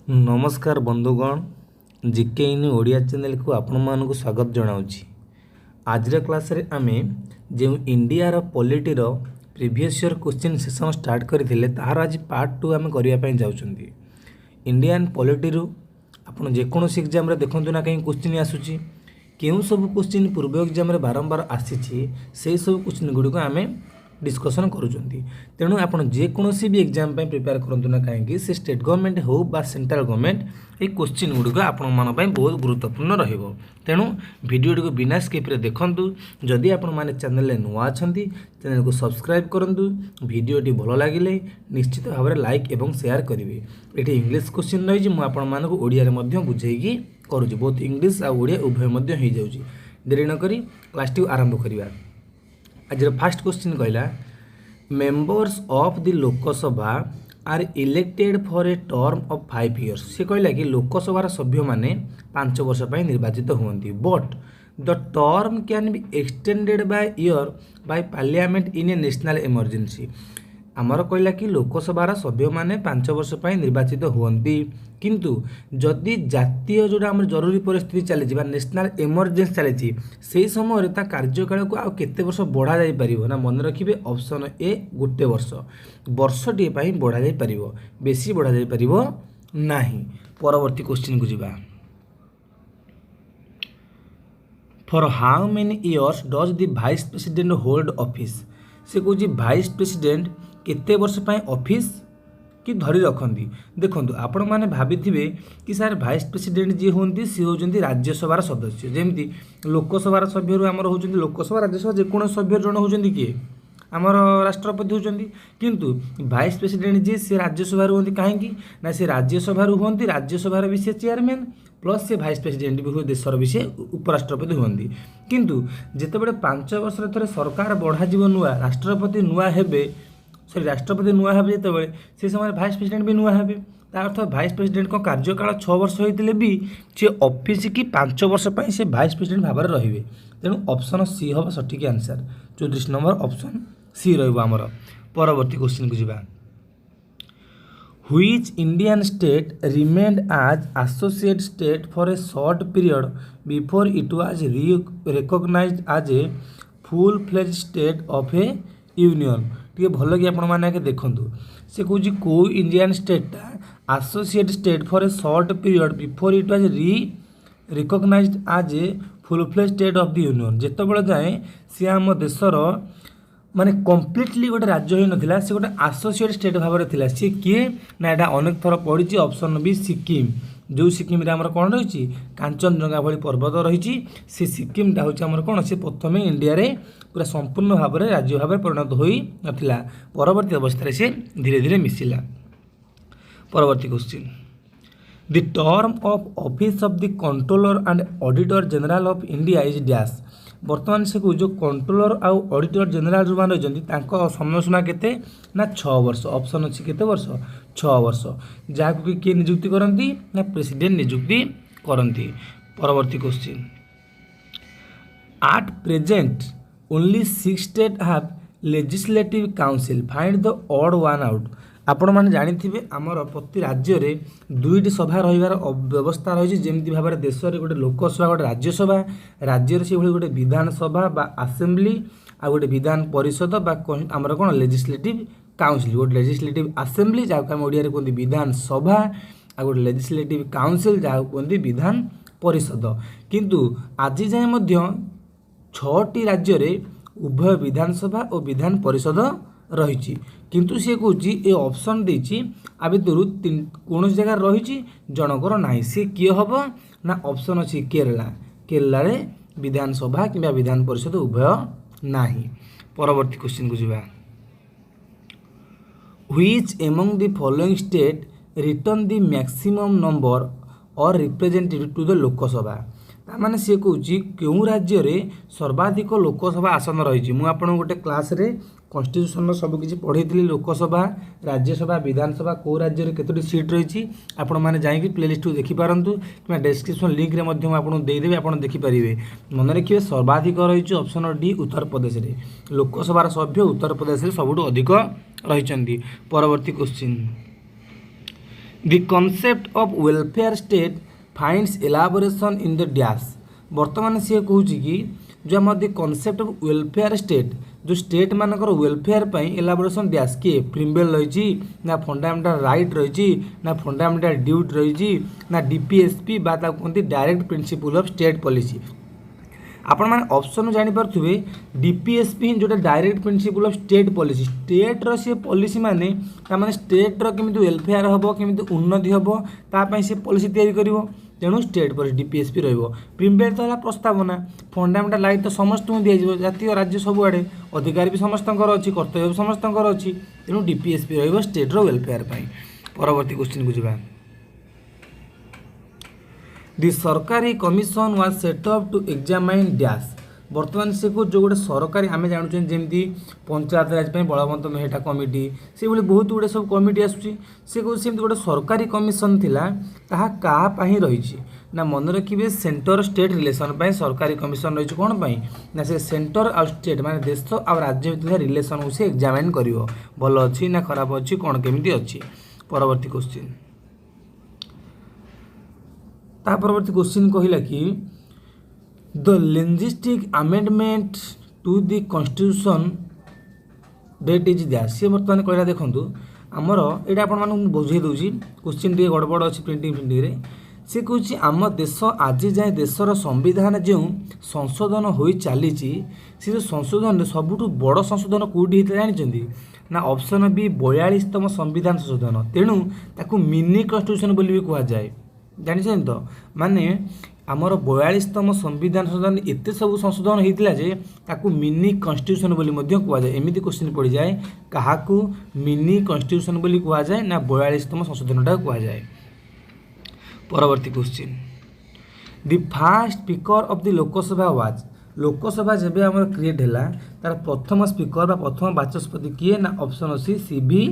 नमस्कार बंधुगण, जीके इन ओडिया चैनल को आपण मानक स्वागत जनाऊँगी। आज क्लास रे आमे जो India polity previous year question session start करथिले ताहार आज पार्ट 2 आमे करिया पई जाउछंती। इंडियन पॉलिटी रु आपण जेकोनोसी एग्जाम रे देखंतु ना कहीं क्वेश्चन आसुची, केउ सब क्वेश्चन पूर्व एग्जाम रे बारंबार आसीची, से सब क्वेश्चन गुडी को आमे डिस्कसन करूँगी। तेणु आप जेकोसी भी एग्जाम प्रिपेयर करूँ ना कहीं से स्टेट गवर्नमेंट हो बा सेंट्रल गवर्नमेंट ये क्वेश्चन गुड़िक आपण बहुत गुरुत्वपूर्ण रहिबो। तेणु वीडियो को बिना स्किप रे देखंतु। जदि आपण माने चैनल रे नुआ अछंती चैनल को सब्सक्राइब करंतु। वीडियोटी भल लागिले निश्चित भाव में लाइक एवं शेयर करेंगे। ये इंग्लिश क्वेश्चन रही मुझे आपण ओडिया रे मध्य बुझेकी करूँ, बहुत इंग्लिश आ ओडिया उभय मध्य हो जाउची। देरी न करी क्लास टी आरंभ करिवा। आज फर्स्ट क्वेश्चन कहला members of the Lok Sabha are elected for a term of 5 years. से कहला कि लोकसभा सभ्य माने 5 वर्ष पर निर्वाचित होती, but the term can be extended by year by parliament in A national emergency. आमर कहला कि लोकसभार सभ्य माने 5 वर्ष पर निर्वाचित होती, किंतु जदि जातीय जोड़ा आम जरूरी परिस्थिति चली नेशनल इमरजेंसी चली से समय कार्यकाल को आउ केते वर्ष बढ़ा जाई परिबो ना। मन रखिबे ऑप्शन ए गोटे वर्षटी बढ़ा जाई परिबो, बेसी बढ़ा जाई परिबो नाही। परवर्ती क्वेश्चन को जिबा। For how many years does the vice president hold office. से कहूँ वाइस प्रेसिडेंट केते वर्ष पाए ऑफिस कि धरी रखती। देखो आपण मैंने भावी कि सार वाइस प्रेसिडेंट जी होती सी होती राज्यसभार सदस्य, जमी लोकसभार सभ्य आमर होती लोकसभा राज्यसभा जेको सभ्य जन होती किए आमर राष्ट्रपति होती, किंतु वाइस प्रेसिडेंट जी सी राज्यसभा होती कहीं ना सी राज्यसभा होती, राज्यसभार भी सी चेयरमैन प्लस से वाइस प्रेसिडेंट भी हुए देशर भी सी उपराष्ट्रपति होती। किंतु जितेबाला 5 वर्ष थे सरकार बढ़ा नुआ राष्ट्रपति नुआ हेबे सॉरी राष्ट्रपति नुआ हे जो से समय वाइस प्रेसिडेंट भी नुआ हे। अर्थ वाइस प्रेसिडेंट को कार्यकाल 6 वर्ष होते भी सी ऑफिस की 5 वर्ष पर से वाइस प्रेसिडेंट भाव में रे। तेणु ऑप्शन सी हम सठिक आंसर 34 नंबर ऑप्शन सी रमर। परवर्ती क्वेश्चन को जावा। Which Indian state remained as associate state for a short period before it was recognised as a full fledged state of a union. टे भल कि आपण मैंने देखूँ से कौन कौ इंडियन स्टेटा associate state for a short period before it was recognised as a full fledged state of the union. जितेबाला जाए सी आम देशर माने कम्प्लीटली गोटे राज्य ही नाला, से गोटे एसोसिएट स्टेट भाव में था। सी किए ना यहाँ अनेक थर पढ़ी ऑप्शन बी सिक्किम। जो सिक्किम आमर कौन रही कांचनजंगा भली पर्वत रही से सिक्किमटा हूँ आमर कौन से प्रथम इंडिया रे पूरा संपूर्ण भाव में राज्य भाव में परिणत हो नाला। परवर्ती अवस्था से धीरे धीरे मिसिला। परवर्ती question. The term of office of the controller and auditor general of India is dash. बर्तमान से जो कंट्रोलर आउ ऑडिटर जनरल जो रही समय सीमा केते ना 6 वर्ष। ऑप्शन अच्छी केते वर्ष 6 वर्ष। जहाँ कि किए नियुक्ति करती ना प्रेसिडेंट नियुक्ति करती। परवर्ती question. At present only 6 state have legislative council find the odd one out. आपण मैंने जानी आमर प्रति राज्य में 2टी सभा रहीबार व्यवस्था रही जमी भाव में देश में गोटे लोकसभा गोटे राज्यसभा, राज्य से गोटे विधानसभा बा आसेम्बली आ गोटे विधान परिषद बा आमर कौन लेजिस्लेटिव काउंसिल। गोटे लेजिस्लेटिव आसेम्बली जहाँ आम ओडिया कहते विधानसभा आ गोटे लेजिस्लेटिव काउंसिल जहाँ कहते विधान परिषद। किंतु आज जाए 6टी राज्य में उभय विधानसभा और विधान परिषद रही, किंतु सी कौन ये ऑप्शन देती आ भितर कौन जगह रही जनकर ना सी किए हम ना ऑप्शन अच्छी केरला। केरला रे विधानसभा कि विधान परिषद उभय ना। परवर्ती क्वेश्चन को जावा। Which among the following state return the maximum number or representative to the Lok Sabha. ताने सी कौन क्यों राज्य में सर्वाधिक लोकसभा आसन रही। मुझे गोटे क्लास रे कन्स्टिट्यूशन सबकि पढ़ी लोकसभा राज्यसभा विधानसभा कौ राज्य में केतोटी सीट रही आपण मैंने जाकि प्लेलिस्ट देखिपारतु कि डिस्क्रिप्शन लिंक रे मध्यम आपको देदेवी आप देखिपारे। मन रखिए सर्वाधिक रही ऑप्शन डी उत्तर प्रदेश में। लोकसभार सभ्य उत्तर प्रदेश में सबुठ अधिक रही। परवर्ती question. The concept of welfare state finds elaboration in the dash वर्तमान सी कहूँ कि जो आम the concept of welfare state जो स्टेट मानकर वेलफेयर एलाबोरेशन डैश किए प्रिम्बेल रही ना फंडामेंटाल राइट रही ना फंडामेंटाल ड्यूटी रही ना डीपीएसपी बा कहते direct principle of state policy आपण मैंने ऑप्शन जानीपे डीपीएसपी जोटा direct principle of state policy स्टेट्र सी पॉलिसी माने स्टेट्र केमी वेलफेयर हम केमी उन्नति हम ताप सी पॉलिसी तैयारी कर तेणु स्टेट पॉलिसी डीपीएसपी प्रिम्बेयर तो है प्रस्तावना फंडामेंटाल राइट तो समस्त दिया जातीय राज्य सबुआड़े अधिकार भी समस्त अच्छी कर्तव्य भी समस्त अच्छी तेणु डीपीएसपी स्टेट्र वेलफेयर परवर्ती क्वेश्चन को जावा the Sarkaria commission was set up to examine dash बर्तमान से को जो गोटे सरकारी आम जानूँ जमी पंचायत राज बलवंत मेहटा कमिटी से भाई बहुत गुड़े सब कमिटी आसूसी से कौन गोटे सरकारी कमिशन थिला ताहा कहाँ रही ना मन रखिए सेंटर स्टेट रिलेशन सरकारी कमिशन रही कौन ना से सेंटर आ स्टेट माने देश आ राज्य भितर रिलेशन को से एग्जामाइन कर भल अच्छी ना खराब अच्छी कौन केमी अच्छी परवर्ती क्वेश्चन ता परवर्ती क्वेश्चन कहला कि the linguistic amendment to the constitution date is that सी बर्तमान कहला देखंतु आमर एटा आपण मानू बुझे दूची क्वेश्चन टे गड़बड़ अच्छी प्रिंटिंग रे सी कहूँ आम देश आज जाए देशर संविधान जो संशोधन हो चली से जो संशोधन सबुठ बड़ संशोधन कौटी होता जानते ना ऑप्शन बी 42तम संविधान संशोधन तेणु ताकू मिनी कॉन्स्टिट्यूशन बोली भी कहुए जानी तो माने आमर 42तम संविधान संशोधन एत सब संशोधन होता जे ताकू मिनी कॉन्स्टिट्यूशन बोली कहुए एमती क्वेश्चन पड़ जाए क्या मिनी कॉन्स्टिट्यूशन बोली कहुए ना 42तम संशोधनटा कहुए परवर्ती question the fast speaker of the Lok Sabha was Lok Sabha जब आम क्रिएट है तार प्रथम स्पीकर प्रथम बाचस्पति किए ना ऑप्शन सी सीवी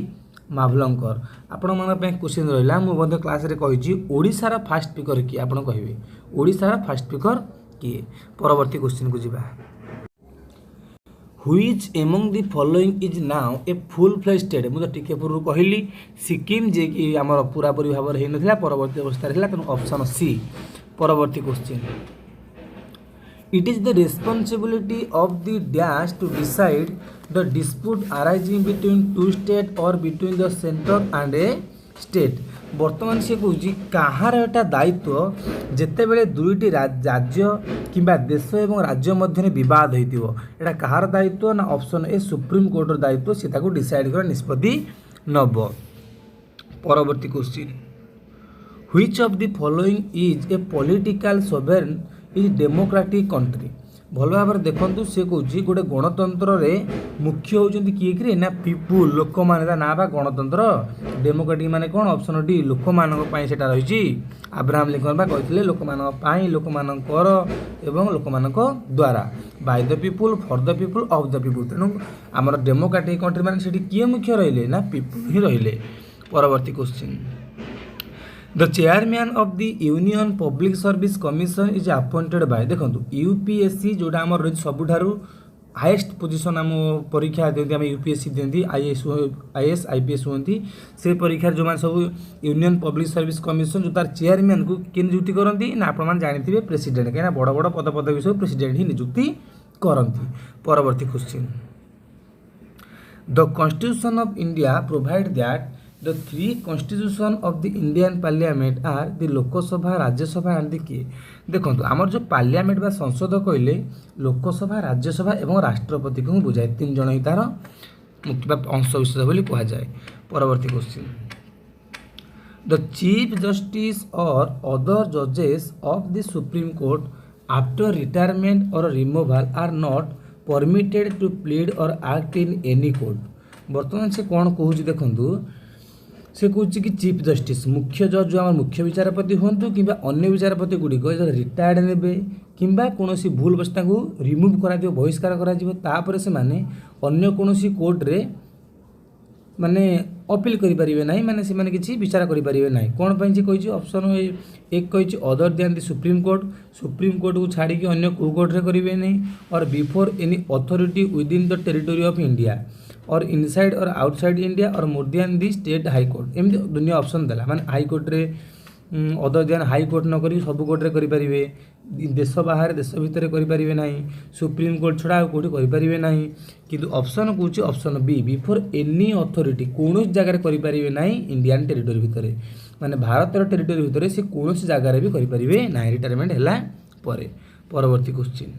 मावलंकर आपण मन क्वेश्चन रहा मुझे क्लास रे कही ओडिशार फास्ट स्पीकर किए आप कहे ओडिशार फास्ट स्पीकर किए परवर्ती क्वेश्चन को जावा which among the following is now a full fledged state मुझे टिके पूर्व कहली सिक्किम जे कि आमर पूरापूरी भाव में होता परवर्ती अवस्था तेणु ऑप्शन सी परवर्ती question it is the responsibility of the dash to decide the dispute arising between two state or between the centre and a state बर्तमान से कौच कहार एटा दायित्व जितेबले दुईटी राज्य किंबा देश एवं राज्य मध्य बद होता कहार दायित्व ना ऑप्शन ए सुप्रीम कोर्टर दायित्व से डिसाइड कर निष्पत्ति नब परवर्ती question which of the following is a political sovereign is democratic country भल भाव में देखूँ सी कौच गोटे गणतंत्र रे मुख्य होती किए कि ना पीपुल लोक मैंने ना बा गणतंत्र डेमोक्रेटिक माने कौन ऑप्शन डी लोक मानी से रही अब्राहम लिंकन बा कहते लोक लोकमानकर एवं लोक द्वारा by the people for the people of the people तेणु आमर डेमोक्रेटिक कंट्री माने किए मुख्य रहिले ना पीपुल ही रहिले परवर्ती question the chairman of the union public service commission is appointed by देखो यूपीएससी जोटा आम रही सबुठारु हाईएस्ट पोजिशन आम परीक्षा दिखती आम यूपीएससी दिखती आईएएस आईपीएस होती से परीक्षा जो सब यूनियन पब्लिक सर्विस कमिशन जो तार चेयरमैन को किए नियुक्ति करती ना आप जानते प्रेसिडेंट कहीं बड़ बड़ पद पदवी सब प्रेसिडेंट ही नियुक्ति करती परवर्ती question the constitution of India provide that The three constitution of the Indian Parliament are the Lok Sabha Rajya Sabha and किए देखो आमर जो पार्लियामेंट बा संसद कहले लोकसभा राज्यसभा एवं राष्ट्रपति को बुझाए तीन जन ही तार मुख्य अंश विशेष बोली कहा जाए परवर्ती question the chief justice or other जजेस of the supreme court after retirement or removal are not permitted to plead or act in any court बर्तमान से कौन कहूँ देखूँ से कौन कि चीफ जस्टिस मुख्य जज जो आम मुख्य विचारपति हूँ कि अन्य विचारपति गुड़िक रिटायर्ड ने कि कौन भूल बस्ता को रिमूव कर बहिष्कार कर से अन्य कौन कोर्टे माने अपील करें ना माने से माने किसी विचार करें ना कौन कही ऑप्शन एक कही अदर देन दी सुप्रीम कोर्ट को छाड़ी अन्य को कोर्टे करेंगे नहीं और before any authority within the territory of India और इनसाइड और आउटसाइड इंडिया और मोर देन दी स्टेट हाईकोर्ट एमती दुनिया ऑप्शन देला माने हाईकोर्ट रे अदर देन हाईकोर्ट न करी सब कोर्ट रे करि परिबे देश बाहर देश भितर करि परिबे नाही सुप्रीम कोर्ट छडा कोठी करि परिबे नाही किंतु ऑप्शन कहूची option B before any authority कौन जगह करि परिबे नाही इंडियन टेरिटरी भितर माने भारतर टेरिटरी भितर से कौन जगह भी करि परिबे नाही रिटायरमेंट हैला परे परवर्ती question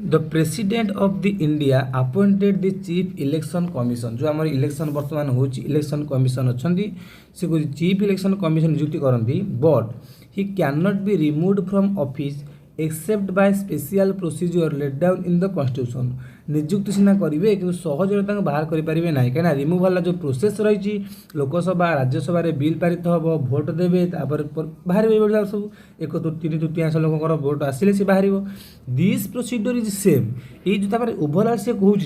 the president of the India appointed the chief election commission जो आम इलेक्शन वर्तमान हो इलेक्शन कमिशन अच्छा से चीफ इलेक्शन कमिशन नियुक्ति करती but he can not be removed from office except by special procedure laid down in the constitution नियुक्ति सीना करेंगे कि सहज बाहर करेंगे ना कहीं रिमूवाल जो प्रोसेस रही लोकसभा राज्यसभा बिल पारित हम भोट देवे बाहर सब एक तीन तृतीयांश लोकर भोट आसिले सी बाहर दिस प्रोसीजर इज सेम ये जो ओभरऑल से कहूँ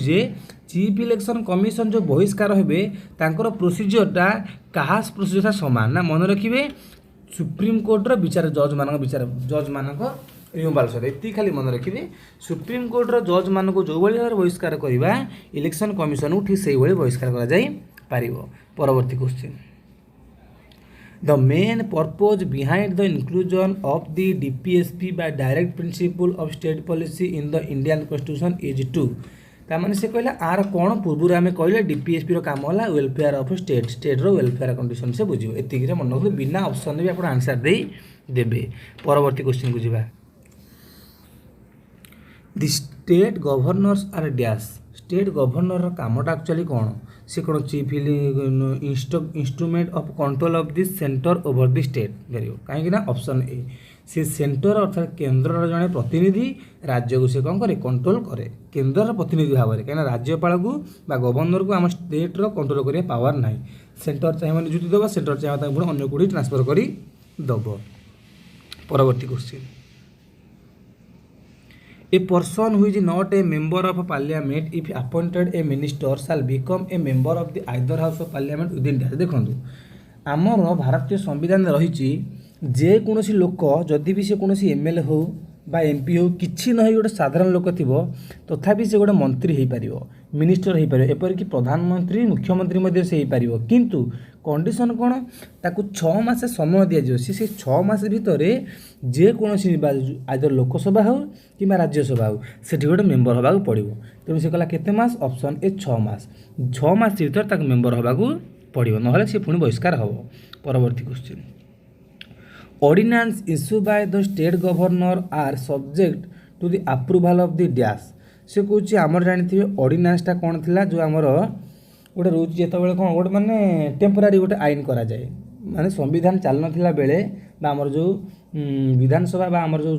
चीफ इलेक्शन कमिशन जो बहिष्कार हे प्रोसीजरटा क्या प्रोसीजर सामान ना मन रखिए सुप्रीम कोर्टर विचार जज मान रिमूवाल सहित ये खाली मन रखिए सुप्रीम कोर्टर जज मान जो भाव बहिष्कार करवा इलेक्शन कमिशन को ठीक से बहिष्कार कर परवर्ती question the main purpose behind the inclusion of the DPSP by direct principle of state policy in the Indian constitution is to ताने से कहला आर कौन पूर्व आम कहले डीपीएसपी काम है वेलफेयर ऑफ स्टेट्र वेलफेयर कंडीशन से बुझे एतिक मन रखिए बिना ऑप्शन भी आप आंसर दे देबे परवर्ती क्वेश्चन को जावा the state governors are dash state governor कामटा एक्चुअली कौन से कौन chief instrument of control of this centre over the state कहीं ऑप्शन ए से सेंटर अर्थात केन्द्र जड़े प्रतिनिधि राज्य को से कौन करे कंट्रोल करे केन्द्र प्रतिनिधि भाव में कहीं राज्यपाल को गवर्नर को आम स्टेट्र कंट्रोल करने पावर ना सेंटर चाहिए नियुक्ति देव सेंटर चाहिए पुणी अन्य कौटी ट्रांसफर कर दब परवर्ती question a person who is not A member of parliament if appointed A minister shall become a member of the either house of parliament with in dash देखो आमर भारतीय संविधान रही जेकोसी लोक जदि भी से कौन एमएलए हो बा एमपी हो कि ना गोटे साधारण लोक थी तथापि से गोटे मंत्री हो पार मिनिस्टर हो पार एपरिक प्रधानमंत्री मुख्यमंत्री से हो पार किंतु कंडीशन कौन ताकू 6 मास समय दि से 6 मास भितर जेकोसी आदर लोकसभा हो कि राज्यसभा हो से गोटे मेम्बर होगा पड़ो तेणु से कहला केते मास ऑप्शन ए 6 मास 6 मास भर मेम्बर होगा पड़ो ना सी पुणी बहिष्कार हम परवर्ती question ordinance issue by the state governor are subject to the approval of the dash से कौन आमर जानी ऑर्डिनेंसटा कौन थी जो आमर गोटे रोज जिते कौन गोटे माने टेम्पोरारी गोटे आईन करा जाए माने संविधान चल ना बेले आमर जो विधानसभा आमर जो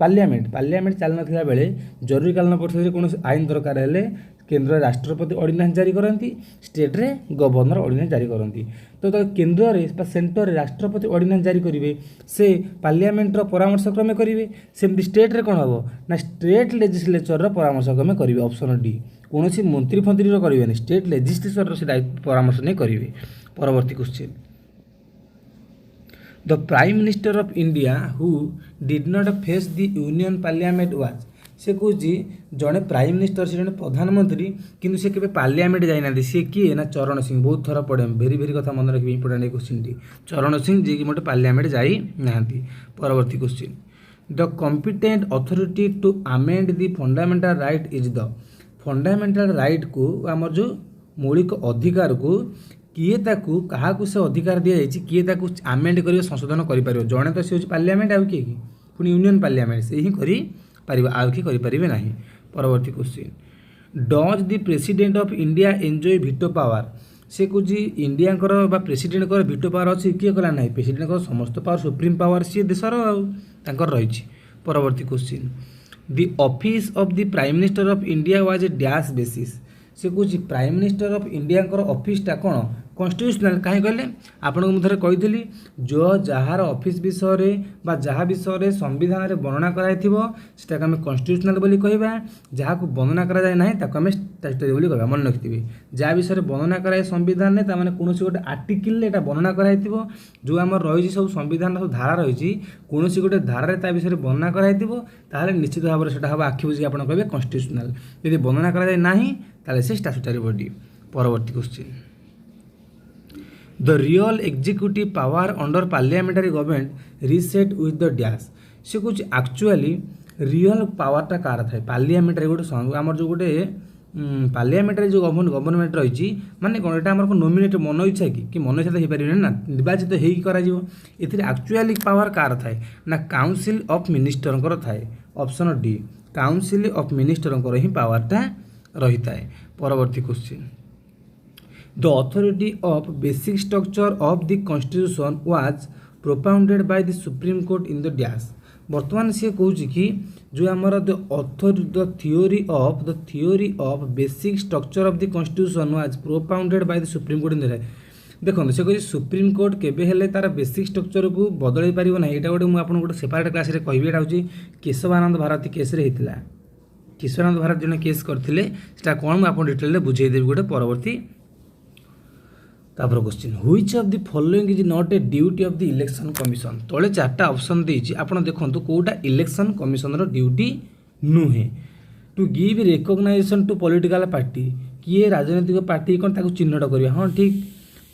पार्लियामेंट चल ना बेले जरूरीकालीन परिस्थिति कौन आईन दरकार है केन्द्र राष्ट्रपति ऑर्डिनेंस जारी करती स्टेट रे गवर्नर ऑर्डिनेंस जारी करती तो केन्द्र में सेंटर रे राष्ट्रपति ऑर्डिनेंस जारी करेंगे से पार्लियामेंटर परामर्श क्रमे करेंगे सेमती स्टेट रे कौन हम ना स्टेट लेजिस्लेचर परामर्श क्रमे करेंगे ऑप्शन डी कौन मंत्री फंत्री करेंगे स्टेट लेजिस्लेचर से परामर्श नहीं करेंगे परवर्ती question the prime minister of India who did not face the union parliament was से कौन जड़े प्राइम मिनिस्टर से जड़े प्रधानमंत्री किंतु से केबे पार्लियामेंट जाइना सी किए ना चरण सिंह बहुत थर पढ़े भेरी भेरी कथा मन रखिए इंपोर्टेंट क्वेश्चन टी चरण सिंह जी कि मोटे पार्लियामेंट जाई नाहांती परवर्ती question the competent authority to amend the fundamental right is the fundamental right को आमर जो मौलिक अधिकार को किए ताकू क्या से अधिकार दि जाए किए ताकू आमेंड कर संशोधन कर जड़े तो सी पार्लियामेंट आउ किए पुणी यूनियन पार्लियामेंट से ही करी आउ कि करें ना परवर्ती question does the president of India enjoy veto power से कौन इंडिया प्रेसिडेंट वीटो पावर अच्छी किए कला ना प्रेसिडेंट समस्त पावर सुप्रीम पावर सी देशर रही परवर्ती question the office of the prime minister of India was a dash basis से कौन प्राइम मिनिस्टर ऑफ इंडिया ऑफिसटा कौन कन्स्टिट्यूशनल कहीं कहले आपको मुझे कही जो जार ऑफिस विषय बा जहाँ विषय संविधान में वर्णना कराई आम कन्स्टिट्यूशनल बोली कहबा जहाँ को वर्णना करा जाए नहीं ताको आम स्टैट्यूटरी बोली कहबा मन रखिथे जहाँ विषय वर्णना कराए संविधान में ताने कौन गोटे आर्टिकल एटा वर्णना कराई जो आम रही सब संविधान सब धारा रही कौन गोटे धारे ता विषय वर्णना कराई ताहले निश्चित भाव में सेटा हम आखि बुझी आप कहे कन्स्टिट्यूशनल यदि वर्णना करा जाए नहीं ताहले से स्टैट्यूटरी बॉडी। परवर्ती question the real executive power under parliamentary government reset with the dash से कुछ एक्चुअली रियल पावरटा कार थाए पार्लियामेंटारी गोटे आमर जो गोटे पार्लियामेंटारी जो गवर्नमेंट रही माने कौन एटा आमर नोमिनेट मन इच्छा कि मन इच्छा तो हो पारे ना निर्वाचित हो एक्चुअली पावर कार थाए ना काउंसिल ऑफ मिनिस्टर थाए option D council of minister ही पावरटा रही थाए। परवर्ती question The authority of basic structure of the constitution was propounded by the Supreme Court in the dash वर्तमान सी कहूँ कि जो आमर the theory of basic structure of the constitution was propounded by the supreme court in the देखो से कह supreme court केबे हेले तार बेसिक स्ट्रक्चर को बदल पार ना यहाँ गोटे मुझे गोटे सेपरेट क्लास कहि एटा हूँ केशवानंद भारती केस होता केशवानंद भारती जन केस करते कौन मुझे डिटेल बुझेदेवी गोटे परवर्ती तापर question which of the following is not a duty of the election commission तले चार्टा ऑप्शन देछि आपण देखंतु कोटा इलेक्शन कमिशन रो ड्यूटी नुहे to give recognisation to political party किए राजनीतिक पार्टी कौन ताको चिन्हट करिया हाँ ठीक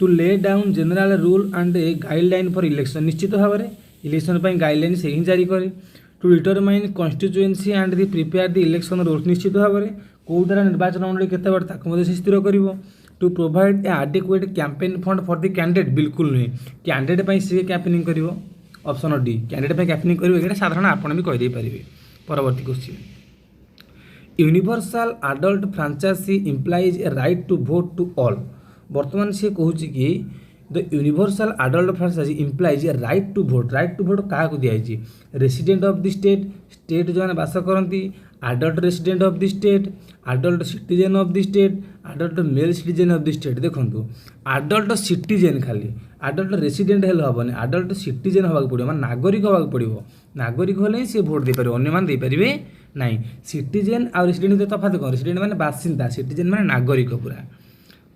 to lay down general rule and a guideline for election निश्चित भाव में इलेक्शन पर गाइडलाइन से ही जारी करे to determine constituency and the prepare the election rule निश्चित भाव में कौ द्वारा निर्वाचन मंडली केते बार ताको से स्थिर करिवो to provide a adequate campaign fund for the candidate बिल्कुल नुहे कैंडिडेट पर सी कैंपेनिंग कर ऑप्शन डी कैंडिडेट पर कैंपेनिंग करेंगे साधारण आपड़ भी कहीदे पारे। परवर्ती question universal adult franchise implies a right to vote to all वर्तमान सी कहूँ कि the universal adult franchise implies a right to vote क्या दिखाई रेसिडेंट ऑफ द स्टेट जो बास करती adult resident of the state adult citizen of the state adult mail citizen of the state देखो एडल्ट सिटीजन खाली adult resident हेल्ले हेनी adult citizen होगा पड़ो मैं नागरिक होगा पड़ो नागरिक हेल्ले सी भोट दे पारे अन्य मैंने देपारे ना सिटीजन आ रेसिडेंट तफात कौन रेसिडेंट मैंने बासिंदा सिटीजन मैंने नागरिक पूरा।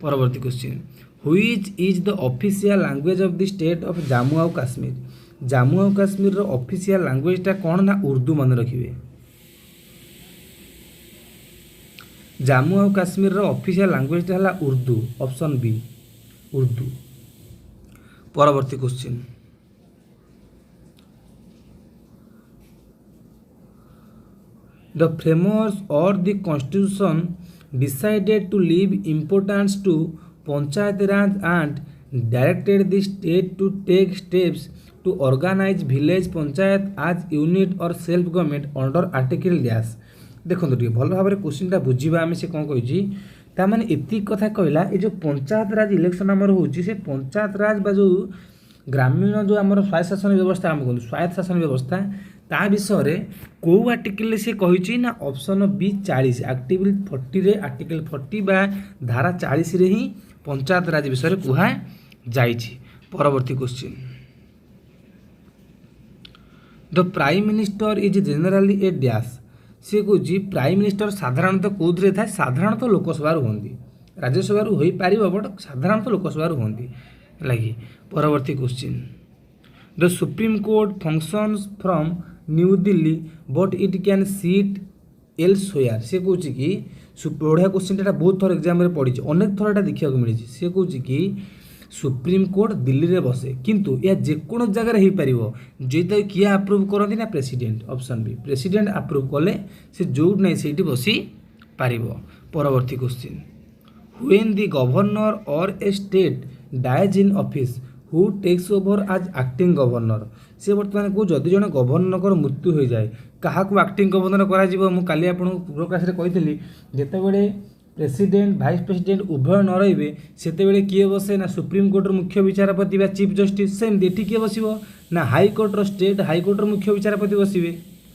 परवर्ती question which is the official language of the state of Jammu और काश्मीर जम्मू और काश्मीर ऑफिशियल लैंग्वेजटा कौन ना उर्दू मन रखिए जम्मू और काश्मीर ऑफिशियल लैंग्वेजटा है उर्दू ऑप्शन बी उर्दू। परवर्ती question the framers of the constitution decided to leave importance to panchayat raj and directed the state to take steps to organise village panchayat as unit of self government under article dash देखो टे भल भाव में क्वेश्चनटा बुझा आम से कौन कही ताने एति कथा कहला ये जो पंचायत राज इलेक्शन आमर होची से पंचायत राज बा जो ग्रामीण जो आमर स्वायत्त शासन व्यवस्था आम कहूँ स्वायत्त शासन व्यवस्था ता विषय कौ आर्टिकल से कही ना ऑप्शन बी 40 आर्टिकल 40 रे आर्टिकल 40 बा धारा 40 रे ही पंचायत राज विषय कह जाइछि। परवर्ती question the prime minister is generally a dash सी कह प्राइम मिनिस्टर साधारणतः कौन था साधारणतः लोकसभा हमें राज्यसभा हो पार बट साधारणतः लोकसभा हमें लगे। परवर्ती question the supreme court functions from new Delhi but it can seat elsewhere से कह कि बढ़िया क्वेश्चन बहुत थर एग्जाम पढ़ी अनेक थर यहाँ देखा मिली सी कह कि सुप्रीम कोर्ट दिल्ली रे बसे किंतु यह जेकोन जगह हो पार जो किए आप्रुव करती ना प्रेसिडेंट ऑप्शन बी प्रेसिडेंट आप्रुव कले से जो नहीं से बसी पार। परवर्ती question when the governor of a state dies in office who takes over as acting governor से बर्तमान को जदि जन गवर्नर मृत्यु हो जाए क्या एक्टिंग गवर्नर करी आपको पूर्व क्लास कही जितेबले प्रेसिडेंट भाइस प्रेसिडेंट उभय न रे से किए बसे ना सुप्रीमकोर्टर मुख्य विचारपति बा चीफ जस्टिस सेमती एटी किए बस ना हाईकोर्टर स्टेट हाईकोर्टर मुख्य विचारपति बसवे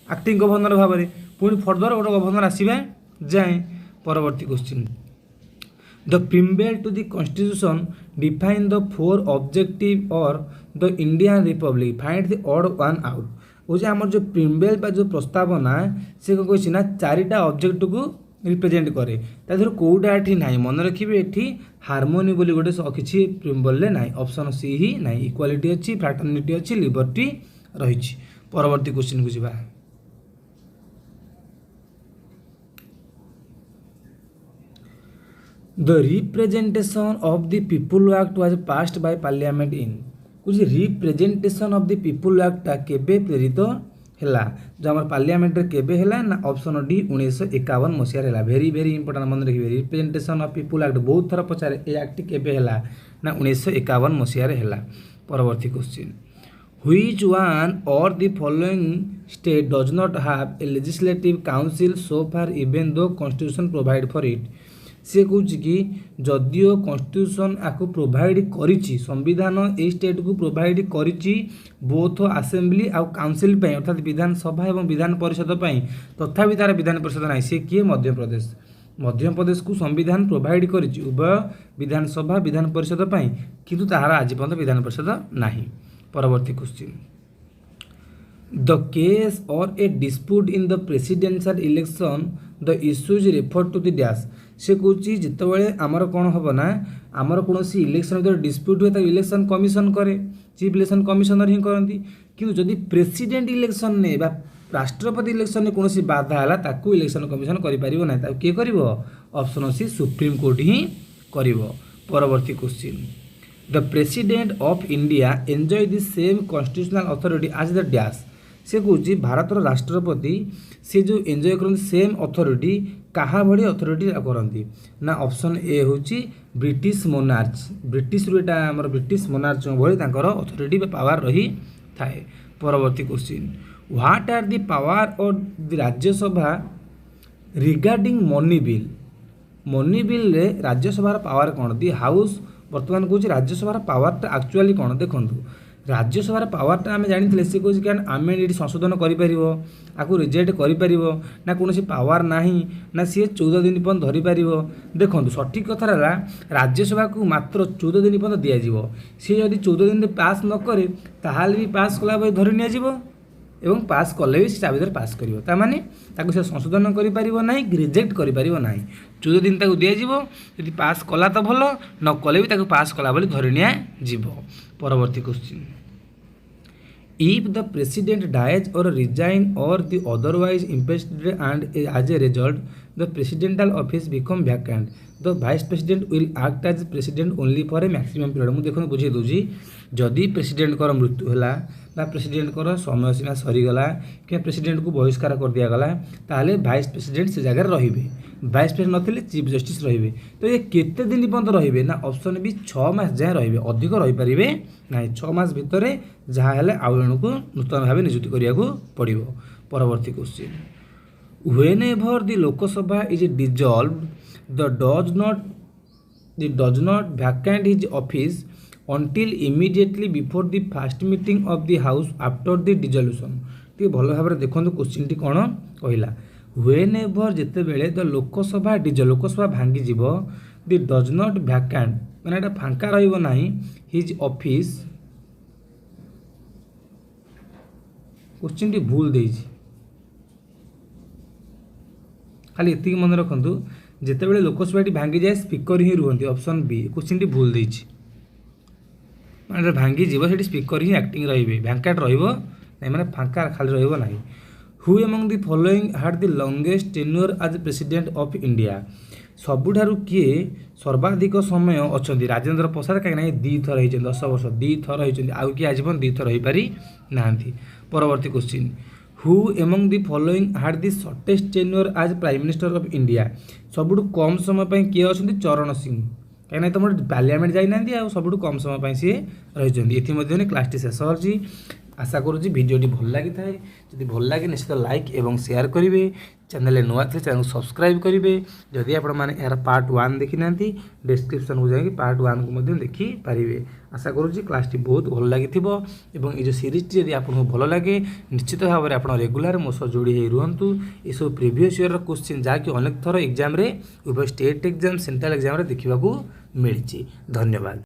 एक्टिंग गवर्नर भाव में पुणी फर्दर गोटे गवर्नर आसवा जाए। परवर्ती question the preamble to the constitution define the 4 objective of the Indian republic find the odd one out. वो आमर जो प्रिम्बेल बा जो प्रस्तावना से कौन कही ना 4टा ऑब्जेक्ट को रिप्रेजेंट करे तादर कौटा ये ना मन रखिए ये हार्मोनी बोली गोटे किसी प्रिम्बल ना ऑप्शन सी ही ना इक्वालिटी अच्छी फ्राटर्निटी अच्छी लिबर्टी रही। परवर्ती क्वेश्चन को जावा the representation of the people act was passed by parliament in कुछ रिप्रेजेंटेशन ऑफ द पीपुल एक्टा केबे प्रेरित हैला जो आम पार्लियामेंट केबे हैला ना ऑप्शन डी 1951 मसीह हैला। वेरी वेरी इंपोर्टेंट मन रखिए रिप्रेजेंटेशन ऑफ पीपुल एक्ट बहुत थर पचारे ए एक्ट केबे हैला ना 1951 मसीह हैला। परवर्ती क्वेश्चन व्हिच वन और the following state does not have a legislative council so far even though constitution provide for it. से कौन कि जदियो कॉन्स्टिट्यूशन आपको प्रोवाइड करिछि संविधान ए स्टेट को प्रोवाइड करिछि बोथ असेंबली आउ काउंसिल पे अर्थात विधानसभा एवं विधान परिषद पे तथापि तार विधान परिषद ना से किए मध्य प्रदेश को संविधान प्रोवाइड करिछि उभय विधानसभा विधान परिषद पे किंतु ताहार आज पर्यंत विधान परिषद नाही। परवर्ती question the case of a dispute in the presidential election the issues refer to the dash. से कौन जितेबाला आमर कौन हम ना आमर कौन इलेक्शन भर डिस्प्यूट हुए इलेक्शन कमिशन करे चीफ इलेक्शन कमिशनर ही करती किंतु जदि प्रेसिडेंट इलेक्शन ने राष्ट्रपति इलेक्शन में कौन बाधा है ताकू इलेक्शन कमिशन कर किए कर ऑप्शन सी सुप्रीम कोर्ट ही कर। परवर्ती question the president of India enjoy the same constitutional authority as the dash. से कौन भारत राष्ट्रपति से जो एंजॉय करते सेम अथॉरिटी कहा भली अथॉरिटी करती ना ऑप्शन ए हूँ ब्रिटिश मोनार्च ब्रिटिश आमर ब्रिटिश मोनार्च भली अथॉरिटी पावर रही थाए। परवर्ती question what are the power of the Rajya Sabha regarding money bill रे राज्यसभार पावर कौन दि हाउस बर्तमान कौन राज्यसभार पावरटा एक्चुअली कौन देखो राज्यसभार पावरटा आम जानी से कौन क्या आम ये संशोधन कर रिजेक्ट कर ना कौन पावर ना ना सी 14 दिन पर्यंत धरीपर देखो सठिक कथा राज्यसभा को मात्र 14 दिन पर्यंत दिज्व सी जब 14 दिन पास न करे ताहले भी पास कला धरी एवं पास कले भी ता भर पास कर माने से संशोधन कर रिजेक्ट कर 14 दिन दिज्व यदि पास कला तो भल न कले भी पास कला धरी निजीव। परवर्ती question if the president dies or resign or the otherwise impeached and as a result the presidential office become vacant the vice president will act as president only for a maximum period. मुझे देखो बुझे दूसरी जदि president मृत्यु है president समय सीमा सरीगला कि president को बहिष्कार कर दिगला ताहले वाइस प्रेसिडेंट से जगह रे वाइस प्रेसिडेंट नथिले चीफ जस्टिस रे तो ये केते दिन पर्यंत रे ना ऑप्शन भी 6 मास जाए रे अधिक रहीपर ना 6 मास भितर जहाँ हेले आउ जन को नूतन भाव नियुक्ति करने पड़ो। परवर्ती question when ever the Lok Sabha is dissolved the does not vacant his office until immediately before the first meeting of the house after the dissolution। टे भल भाव देखो क्वेश्चन टी कौन कहला व्हेन एवर जिते बेले द लोकसभा लोकसभा भांगी जीव द डज नॉट वैकेंट माने फांका रहिबो नाही हिज ऑफिस क्वेश्चन टी भूल देइछि खाली एति मन रखंतु जिते बेले लोकसभा टी भांगी जाए स्पीकर ही रुहंती ऑप्शन बी क्वेश्चन टी भूल देइछि माने भांगी जीव से स्पीकर ही एक्टिंग रही भैंकाट रही फांका खाली रही ना who among the following had the longest tenure as president of India सबुठारु किए सर्वाधिक समय अच्छा राजेंद्र प्रसाद कहीं 2 थर 10 वर्ष 2 थर होती आउ किए आजीवन 2 थर हो पारि ना। परवर्ती question who among the following had the shortest tenure as prime minister of India सबुठु कम समय किए अच्छा चरण सिंह कहीं तुम पार्लियामेंट जाइना सब कम समय सी रही क्लास टी शेष होची आशा करुँच भिडियोटी भल लगी था जब भल लगे निश्चित लाइक एवं शेयर करेंगे चैनल नुआ थे चैनल सब्सक्राइब करेंगे जदि आपण मैंने यार पार्ट 1 देखी ना डिस्क्रिप्शन को जाकि पार्ट 1 को देखिपारे। आशा करुँच क्लास टी बहुत भल लगी ये जो सीरीज टी आपको भल लगे निश्चित भाव में आप रेगुलर मो सह जोड़ी रुहतु। ये सब प्रीवियस ईयर क्वेश्चन जहाँकि अनेक थर एग्जाम उभय स्टेट एग्जाम सेंट्रल एग्जाम देखा मिली। धन्यवाद।